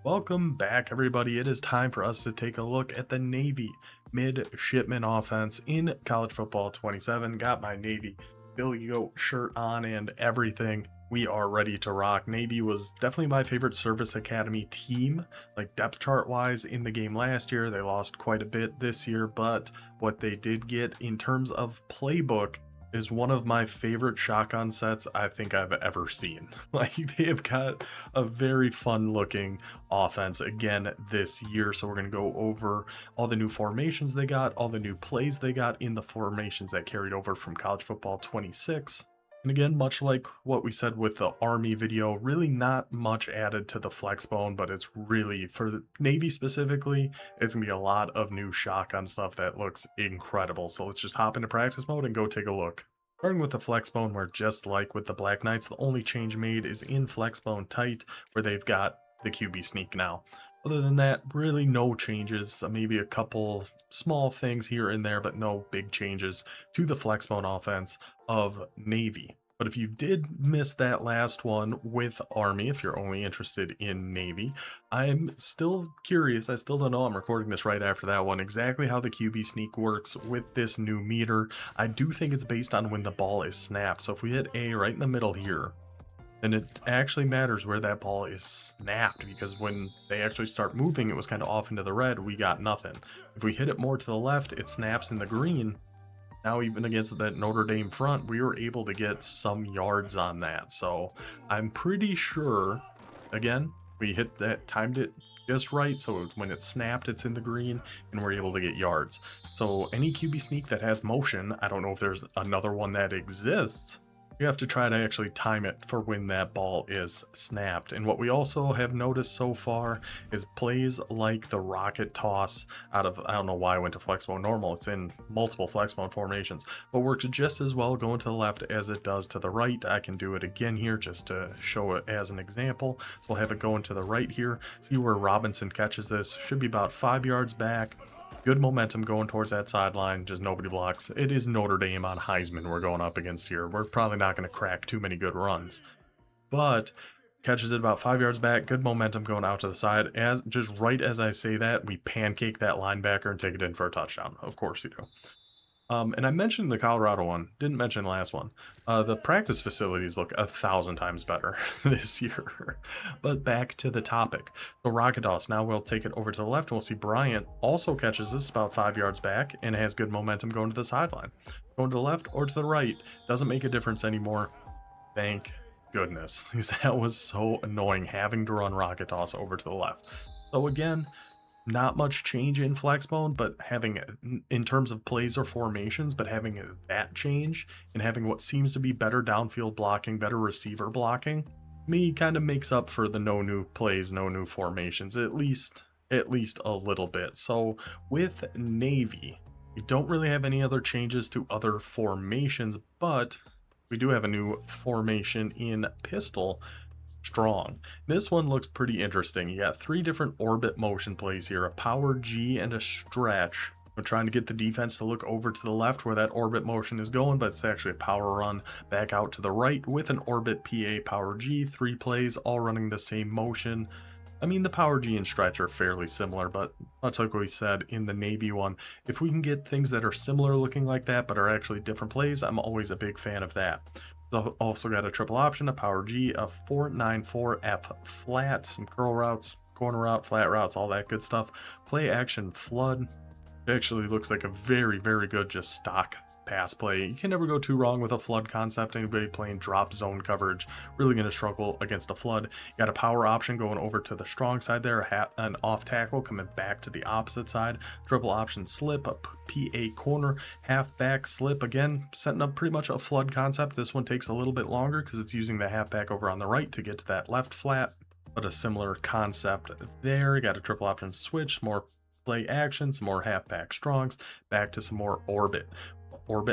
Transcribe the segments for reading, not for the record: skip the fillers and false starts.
Welcome back, everybody. It is time for us to take a look at the Navy midshipman offense in college football 27. Got my Navy Billy Goat shirt on and everything. We are ready to rock. Navy was definitely my favorite service academy team, like depth chart wise in the game last year. They lost quite a bit this year, but what they did get in terms of playbook is one of my favorite shotgun sets I think I've ever seen. Like, they have got a very fun looking offense again this year. So we're going to go over all the new formations they got, all the new plays they got in the formations that carried over from college football 26. And again, much like what we said with the Army video, really not much added to the Flexbone, but it's really, for the Navy specifically, it's going to be a lot of new shotgun stuff that looks incredible. So let's just hop into practice mode and go take a look. Starting with the Flexbone, where just like with the Black Knights, the only change made is in Flexbone Tight, where they've got the QB sneak now. Other than that, really no changes, maybe a couple small things here and there, but no big changes to the Flexbone offense of Navy. But if you did miss that last one with Army, if you're only interested in Navy, I'm still curious. I still don't know. I'm recording this right after that one. Exactly how the QB sneak works with this new meter. I do think it's based on when the ball is snapped. So if we hit A right in the middle here, then it actually matters where that ball is snapped, because when they actually start moving, it was kind of off into the red, we got nothing. If we hit it more to the left, it snaps in the green. Now, even against that Notre Dame front, we were able to get some yards on that. So I'm pretty sure, again, we hit that, timed it just right. So when it snapped, it's in the green and we're able to get yards. So any QB sneak that has motion, I don't know if there's another one that exists. You have to try to actually time it for when that ball is snapped. And what we also have noticed so far is plays like the rocket toss out of, I don't know why I went to Flexbone normal, it's in multiple Flexbone formations, but works just as well going to the left as it does to the right. I can do it again here just to show it as an example. So we'll have it going to the right here. See where Robinson catches this, should be about 5 yards back. Good momentum going towards that sideline, just nobody blocks. It is Notre Dame on Heisman we're going up against here. We're probably not going to crack too many good runs. But catches it about 5 yards back, good momentum going out to the side. As just right as I say that, we pancake that linebacker and take it in for a touchdown. Of course you do. And I mentioned the Colorado one, didn't mention the last one. The practice facilities look 1,000 times better this year. But back to the topic. The rocket toss, now we'll take it over to the left and we'll see Bryant also catches this about 5 yards back and has good momentum going to the sideline. Going to the left or to the right, doesn't make a difference anymore. Thank goodness, because that was so annoying having to run rocket toss over to the left. So again, not much change in Flexbone, but having, in terms of plays or formations, but having that change and having what seems to be better downfield blocking, better receiver blocking, me kind of makes up for the no new plays, no new formations, at least a little bit. So with Navy, we don't really have any other changes to other formations, but we do have a new formation in pistol. Strong. This one looks pretty interesting. You got 3 different orbit motion plays here, a power G and a stretch. I'm trying to get the defense to look over to the left where that orbit motion is going, but it's actually a power run back out to the right with an orbit PA power G. 3 plays all running the same motion. I mean, the power G and stretch are fairly similar, but much like we said in the Navy one, if we can get things that are similar looking like that but are actually different plays, I'm always a big fan of that. Also got a triple option, a power G, a 494 F flat, some curl routes, corner route, flat routes, all that good stuff. Play action flood. It actually looks like a very, very good just stock pass play. You can never go too wrong with a flood concept. Anybody playing drop zone coverage really going to struggle against a flood. You got a power option going over to the strong side there, an off tackle coming back to the opposite side, triple option slip, a PA corner, half back slip, again setting up pretty much a flood concept. This one takes a little bit longer because it's using the half back over on the right to get to that left flat, but a similar concept there. You got a triple option switch, more play action, some more halfback strongs, back to some more orbit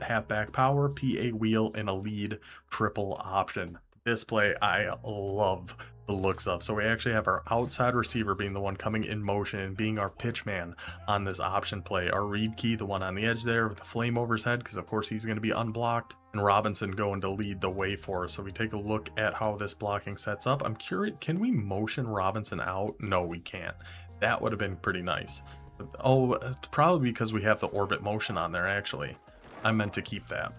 halfback power, PA wheel, and a lead triple option. This play I love the looks of. So we actually have our outside receiver being the one coming in motion and being our pitch man on this option play. Our read key, the one on the edge there with the flame over his head, because of course he's going to be unblocked. And Robinson going to lead the way for us. So we take a look at how this blocking sets up. I'm curious, can we motion Robinson out? No, we can't. That would have been pretty nice. Oh, probably because we have the orbit motion on there, actually. I meant to keep that.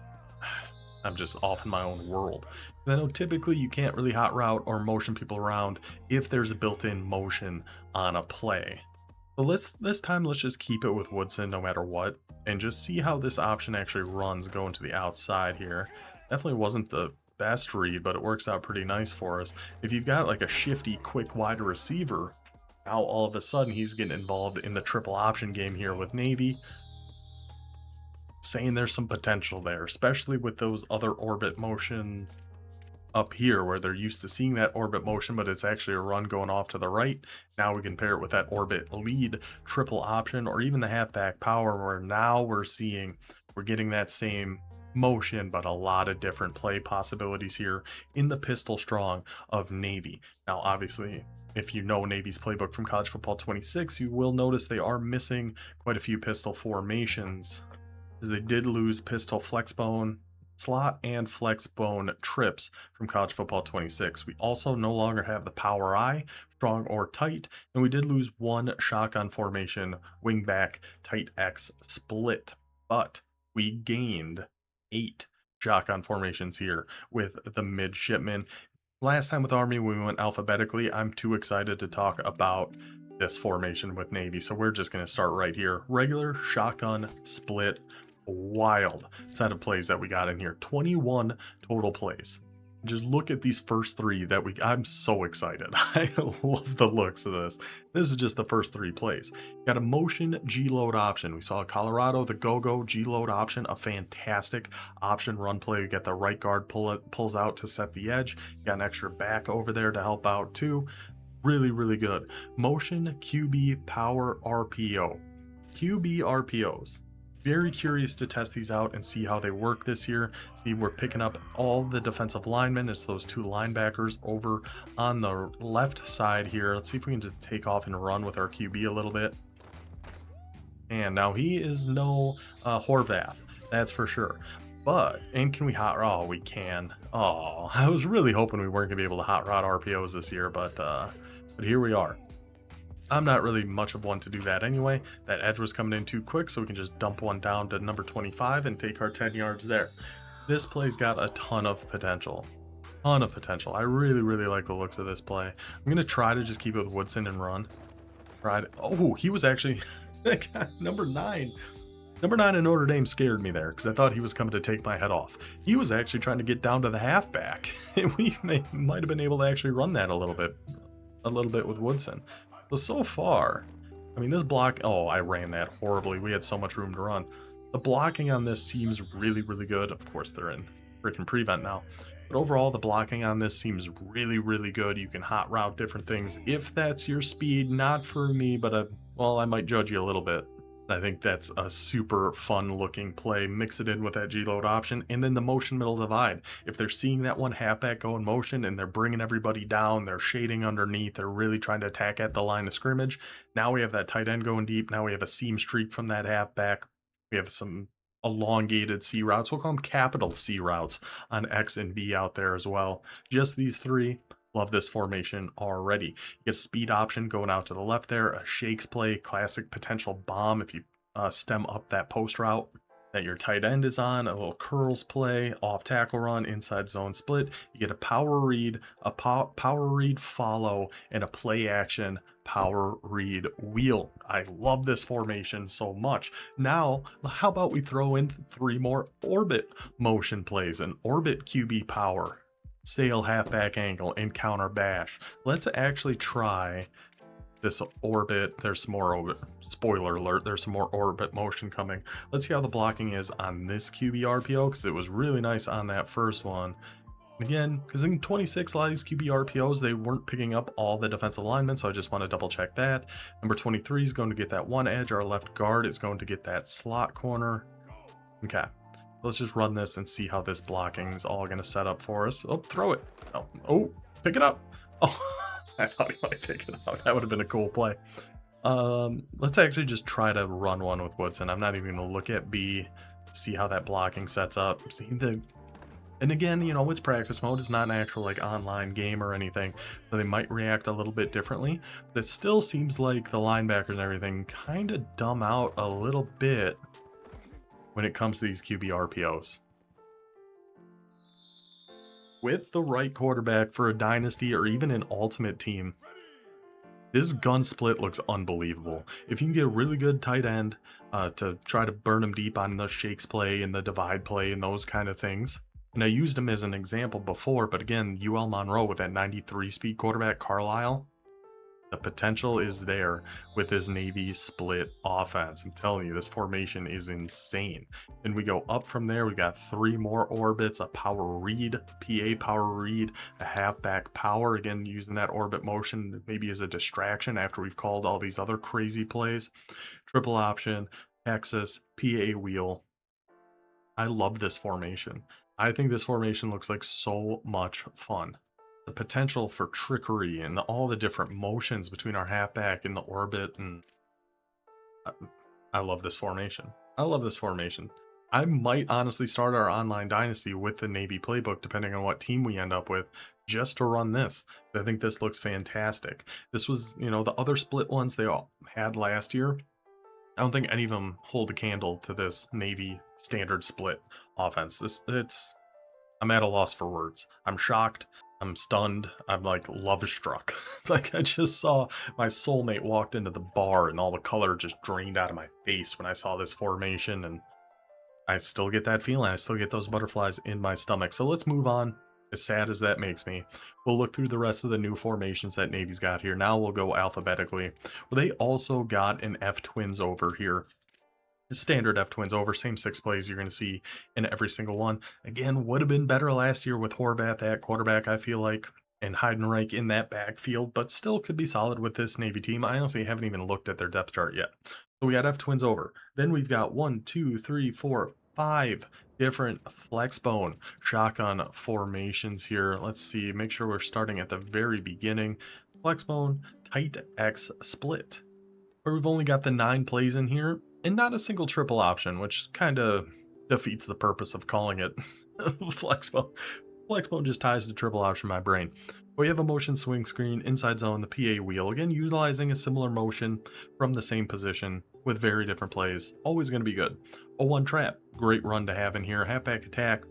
I'm just off in my own world. I know typically you can't really hot route or motion people around if there's a built-in motion on a play. So this time let's just keep it with Woodson no matter what, and just see how this option actually runs going to the outside here. Definitely wasn't the best read, but it works out pretty nice for us. If you've got like a shifty, quick wide receiver, now all of a sudden he's getting involved in the triple option game here with Navy. Saying there's some potential there, especially with those other orbit motions up here where they're used to seeing that orbit motion, but it's actually a run going off to the right. Now we can pair it with that orbit lead triple option, or even the halfback power, where now we're getting that same motion, but a lot of different play possibilities here in the pistol strong of Navy. Now, obviously, if you know Navy's playbook from College Football 26, you will notice they are missing quite a few pistol formations. They did lose pistol flexbone slot and flexbone trips from College Football 26. We also no longer have the power I, strong or tight, and we did lose one shotgun formation, wingback, tight X split, but we gained 8 shotgun formations here with the midshipman. Last time with Army, we went alphabetically. I'm too excited to talk about this formation with Navy, so we're just going to start right here. Regular, shotgun, split, wild set of plays that we got in here. 21 total plays. Just look at these first 3 that I'm so excited. I love the looks of this. This is just the first 3 plays. Got a motion G-load option. We saw Colorado, the go-go G-load option, a fantastic option run play. You get the right guard pulls out to set the edge. You got an extra back over there to help out too. Really, really good. Motion QB power RPO. QB RPOs. Very curious to test these out and see how they work this year. See, we're picking up all the defensive linemen. It's those 2 linebackers over on the left side here. Let's see if we can just take off and run with our QB a little bit. And now he is no Horvath, that's for sure. And can we hot route? Oh, we can. Oh, I was really hoping we weren't gonna be able to hot route RPOs this year, but here we are. I'm not really much of one to do that anyway. That edge was coming in too quick, so we can just dump one down to number 25 and take our 10 yards there. This play's got a ton of potential. I really, really like the looks of this play. I'm going to try to just keep it with Woodson and run. Oh, he was actually number 9. Number 9 in Notre Dame scared me there because I thought he was coming to take my head off. He was actually trying to get down to the halfback. And we might have been able to actually run that a little bit with Woodson. So far, I mean, this block, oh, I ran that horribly. We had so much room to run. The blocking on this seems really, really good. Of course, they're in freaking prevent now. But overall, the blocking on this seems really, really good. You can hot route different things if that's your speed. Not for me, but well, I might judge you a little bit. I think that's a super fun looking play. Mix it in with that G-load option, and then the motion middle divide. If they're seeing that one halfback go in motion and they're bringing everybody down, they're shading underneath, they're really trying to attack at the line of scrimmage. Now we have that tight end going deep. Now we have a seam streak from that halfback. We have some elongated C routes. We'll call them capital C routes on X and B out there as well. Just these 3. Love this formation already. You get a speed option going out to the left there, a shakes play, classic potential bomb if you stem up that post route that your tight end is on, a little curls play, off tackle run, inside zone split. You get a power read, power read follow, and a play action power read wheel. I love this formation so much. Now, how about we throw in 3 more orbit motion plays, an orbit QB power, sail halfback angle, and counter bash. Let's actually try this orbit. There's some more orbit. Spoiler alert, there's some more orbit motion coming. Let's see how the blocking is on this QB RPO, because it was really nice on that first one. Again, because in 26, a lot of these QB RPOs, they weren't picking up all the defensive linemen, so I just want to double check that. Number 23 is going to get that one edge. Our left guard is going to get that slot corner. Okay. Let's just run this and see how this blocking is all going to set up for us. Oh, throw it. Oh, pick it up. Oh, I thought he might pick it up. That would have been a cool play. Let's actually just try to run one with Woodson. I'm not even going to look at B, see how that blocking sets up. And again, you know, it's practice mode. It's not an actual like online game or anything, so they might react a little bit differently. But it still seems like the linebackers and everything kind of dumb out a little bit when it comes to these QB RPOs. With the right quarterback for a dynasty or even an ultimate team, this gun split looks unbelievable. If you can get a really good tight end to try to burn him deep on the shakes play and the divide play and those kind of things. And I used him as an example before, but again, UL Monroe with that 93 speed quarterback, Carlisle, the potential is there with this Navy split offense. I'm telling you, this formation is insane. And we go up from there. We got 3 more orbits, a power read, PA power read, a halfback power. Again, using that orbit motion maybe as a distraction after we've called all these other crazy plays. Triple option, Texas, PA wheel. I love this formation. I think this formation looks like so much fun. The potential for trickery and all the different motions between our halfback and the orbit, and I love this formation. I love this formation. I might honestly start our online dynasty with the Navy playbook, depending on what team we end up with, just to run this. I think this looks fantastic. This was, you know, the other split ones they all had last year. I don't think any of them hold a candle to this Navy standard split offense. I'm at a loss for words. I'm shocked. I'm stunned. I'm like love struck. It's like I just saw my soulmate walked into the bar and all the color just drained out of my face when I saw this formation, and I still get that feeling. I still get those butterflies in my stomach. So let's move on. As sad as that makes me, we'll look through the rest of the new formations that Navy's got here. Now we'll go alphabetically. Well, they also got an F twins over here. Standard F twins over, same 6 plays you're going to see in every single one. Again, would have been better last year with Horvath at quarterback, I feel like, and Heidenreich in that backfield, but still could be solid with this Navy team. I honestly haven't even looked at their depth chart yet. So we got F twins over. Then we've got 1, 2, 3, 4, 5 different Flexbone shotgun formations here. Let's see, make sure we're starting at the very beginning. Flexbone tight X split, where we've only got the 9 plays in here and not a single triple option, which kind of defeats the purpose of calling it Flexbone. Flexbone just ties the triple option in my brain. We have a motion swing screen, inside zone, the PA wheel, again utilizing a similar motion from the same position with very different plays. Always going to be good. 0-1 trap, great run to have in here. Halfback attack,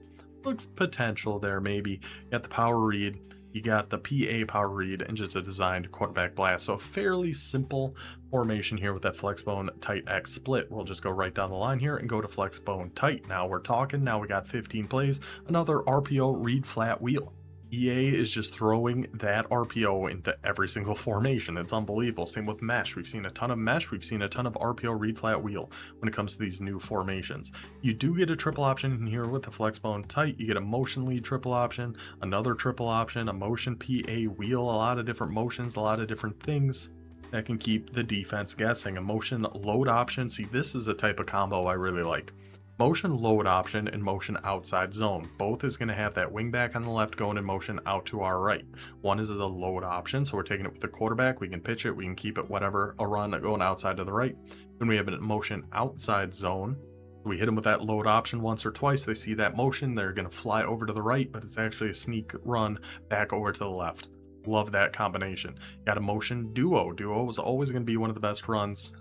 looks potential there maybe. Got the power read. You got the PA power read and just a designed quarterback blast. So a fairly simple formation here with that Flexbone tight X split. We'll just go right down the line here and go to Flexbone tight. Now we're talking. Now we got 15 plays. Another RPO read flat wheel. EA is just throwing that RPO into every single formation. It's unbelievable. Same with mesh. We've seen a ton of mesh. We've seen a ton of RPO read flat wheel when it comes to these new formations. You do get a triple option in here with the Flexbone tight. You get a motion lead triple option, another triple option, a motion PA wheel, a lot of different motions, a lot of different things that can keep the defense guessing. A motion load option. See, this is the type of combo I really like. Motion load option and motion outside zone. Both is going to have that wing back on the left going in motion out to our right. One is the load option, so we're taking it with the quarterback. We can pitch it, we can keep it whatever, a run going outside to the right. Then we have a motion outside zone. We hit them with that load option once or twice. They see that motion, they're going to fly over to the right, but it's actually a sneak run back over to the left. Love that combination. Got a motion duo. Duo is always going to be one of the best runs.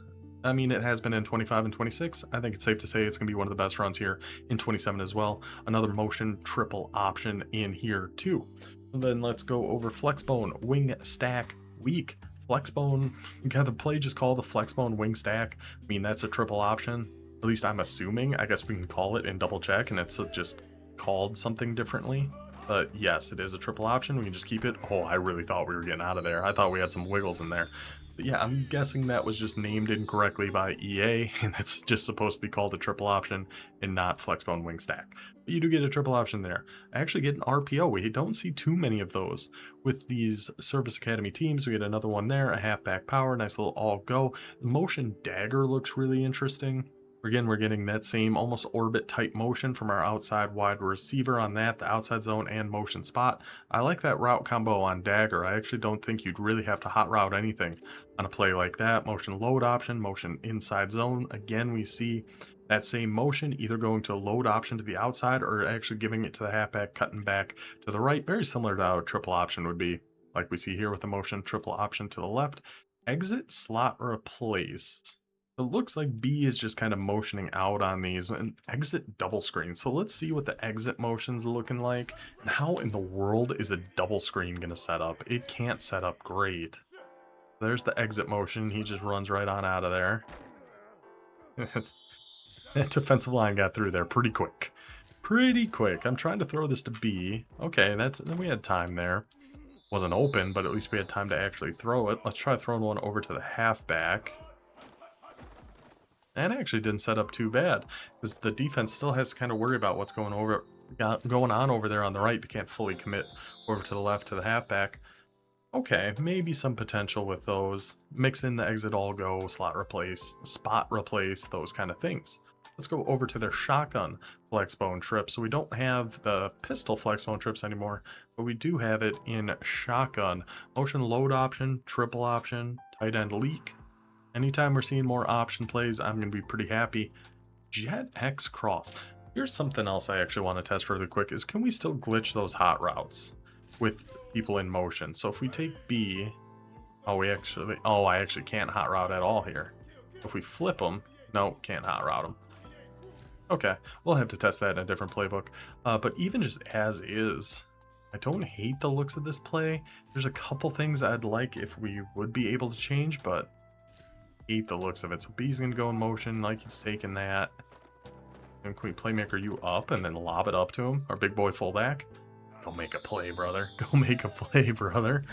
I mean, it has been in 25 and 26. I think it's safe to say it's going to be one of the best runs here in 27 as well. Another motion triple option in here too. And then let's go over Flexbone wing stack weak. Flexbone, got the play just called the Flexbone wing stack. I mean, that's a triple option. At least I'm assuming. I guess we can call it and double check, and it's just called something differently. But yes, it is a triple option. We can just keep it. Oh, I really thought we were getting out of there. I thought we had some wiggles in there. But yeah, I'm guessing that was just named incorrectly by EA, and it's just supposed to be called a triple option and not Flexbone wing stack. But you do get a triple option there. I actually get an RPO. We don't see too many of those with these Service Academy teams. We get another one there, a halfback power, nice little all go. The motion dagger looks really interesting. Again, we're getting that same almost orbit type motion from our outside wide receiver on that, the outside zone and motion spot. I like that route combo on dagger. I actually don't think you'd really have to hot route anything on a play like that. Motion load option, motion inside zone. Again, we see that same motion either going to a load option to the outside or actually giving it to the halfback, cutting back to the right. Very similar to how a triple option would be, like we see here with the motion triple option to the left. Exit slot replace. It looks like B is just kind of motioning out on these and exit double screen. So let's see what the exit motion's looking like and how in the world is a double screen going to set up. It can't set up great. There's the exit motion. He just runs right on out of there. That defensive line got through there pretty quick. Pretty quick. I'm trying to throw this to B. Okay, we had time there. Wasn't open, but at least we had time to actually throw it. Let's try throwing one over to the halfback. And actually didn't set up too bad because the defense still has to kind of worry about what's going on over there on the right. They can't fully commit over to the left to the halfback. Okay, maybe some potential with those. Mix in the exit all go, slot replace, spot replace, those kind of things. Let's go over to their shotgun flexbone trip. So we don't have the pistol flexbone trips anymore, but we do have it in shotgun. Motion load option, triple option, tight end leak. Anytime we're seeing more option plays, I'm going to be pretty happy. Jet X cross. Here's something else I actually want to test really quick is can we still glitch those hot routes with people in motion? So if we take B, I actually can't hot route at all here. If we flip them, no, can't hot route them. Okay, we'll have to test that in a different playbook. But even just as is, I don't hate the looks of this play. There's a couple things I'd like if we would be able to change, but hate the looks of it. So B's gonna go in motion like he's taking that. And can we playmaker you up and then lob it up to him? Our big boy fullback. Go make a play, brother. Go make a play, brother.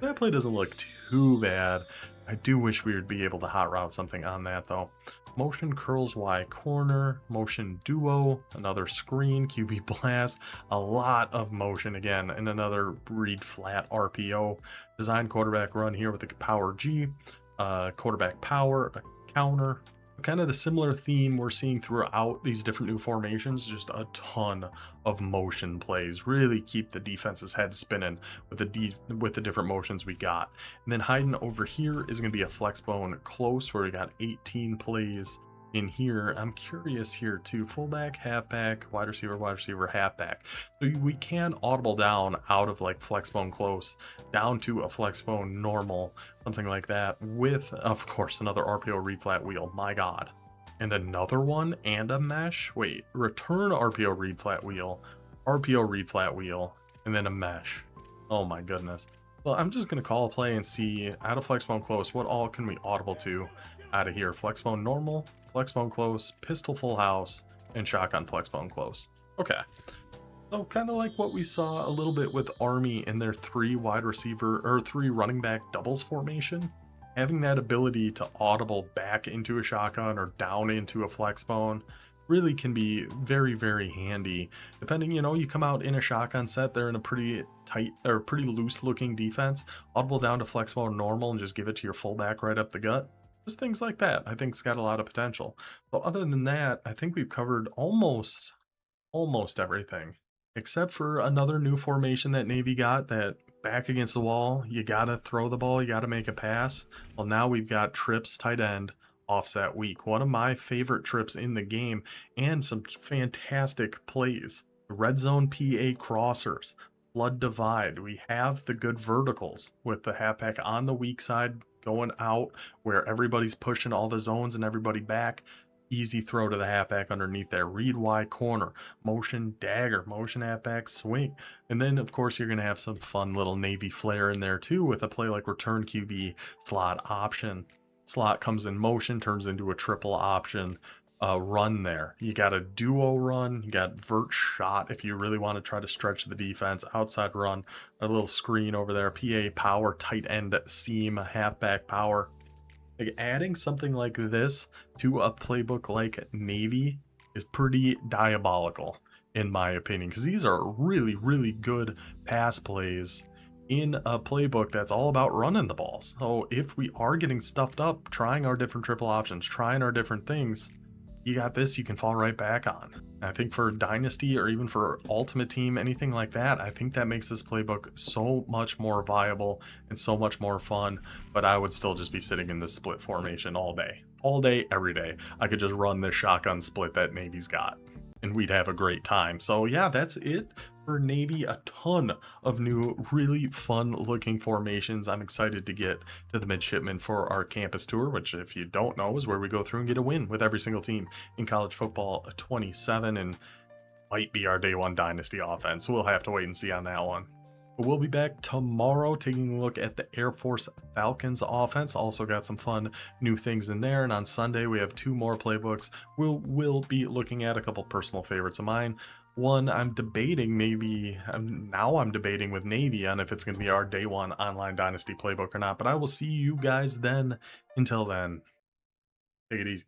That play doesn't look too bad. I do wish we would be able to hot route something on that though. Motion curls Y corner, motion duo, another screen, QB blast, a lot of motion again, and another read flat RPO. Design quarterback run here with the power G. Quarterback power, a counter. Kind of the similar theme we're seeing throughout these different new formations, just a ton of motion plays. Really keep the defense's head spinning with the different motions we got. And then hiding over here is going to be a flexbone close where we got 18 plays in here. I'm curious here too. Fullback, halfback, wide receiver, halfback. So we can audible down out of like flexbone close down to a flexbone normal, something like that, with of course another RPO read flat wheel. My god. And another one and a mesh. Wait, return RPO read flat wheel, RPO read flat wheel, and then a mesh. Oh my goodness. Well, I'm just gonna call a play and see out of flexbone close what all can we audible to out of here. Flexbone normal, flexbone close, pistol full house, and shotgun flexbone close. Okay. So kind of like what we saw a little bit with Army in their 3 running back doubles formation. Having that ability to audible back into a shotgun or down into a flexbone really can be very, very handy. Depending, you come out in a shotgun set, they're in a pretty tight or pretty loose looking defense. Audible down to flexbone normal and just give it to your fullback right up the gut. Just things like that, I think it's got a lot of potential. But other than that, I think we've covered almost everything. Except for another new formation that Navy got, that back against the wall, you gotta throw the ball, you gotta make a pass. Well, now we've got trips, tight end, offset weak. One of my favorite trips in the game, and some fantastic plays. Red zone PA crossers, flood divide. We have the good verticals with the halfback on the weak side, going out where everybody's pushing all the zones and everybody back. Easy throw to the halfback underneath there. Read Y corner, motion dagger, motion halfback swing. And then of course you're going to have some fun little Navy flair in there too with a play like return QB slot option. Slot comes in motion, turns into a triple option run there. You got a duo run, you got vert shot if you really want to try to stretch the defense, outside run, a little screen over there, PA power, tight end seam, halfback power. Like adding something like this to a playbook like Navy is pretty diabolical in my opinion, because these are really, really good pass plays in a playbook that's all about running the balls. So if we are getting stuffed up, trying our different triple options, trying our different things, you got this you can fall right back on. I think for Dynasty or even for Ultimate Team, anything like that, I think that makes this playbook so much more viable and so much more fun. But I would still just be sitting in this split formation all day, every day. I could just run this shotgun split that Navy's got, and we'd have a great time. So yeah, that's it for Navy. A ton of new, really fun looking formations. I'm excited to get to the midshipmen for our campus tour, which, if you don't know, is where we go through and get a win with every single team in college football 27, and might be our day one dynasty offense. We'll have to wait and see on that one. But we'll be back tomorrow taking a look at the Air Force Falcons offense. Also got some fun new things in there. And on Sunday, we have 2 more playbooks. We'll be looking at a couple personal favorites of mine. One, I'm debating I'm debating with Navy on if it's going to be our day one online dynasty playbook or not. But I will see you guys then. Until then, take it easy.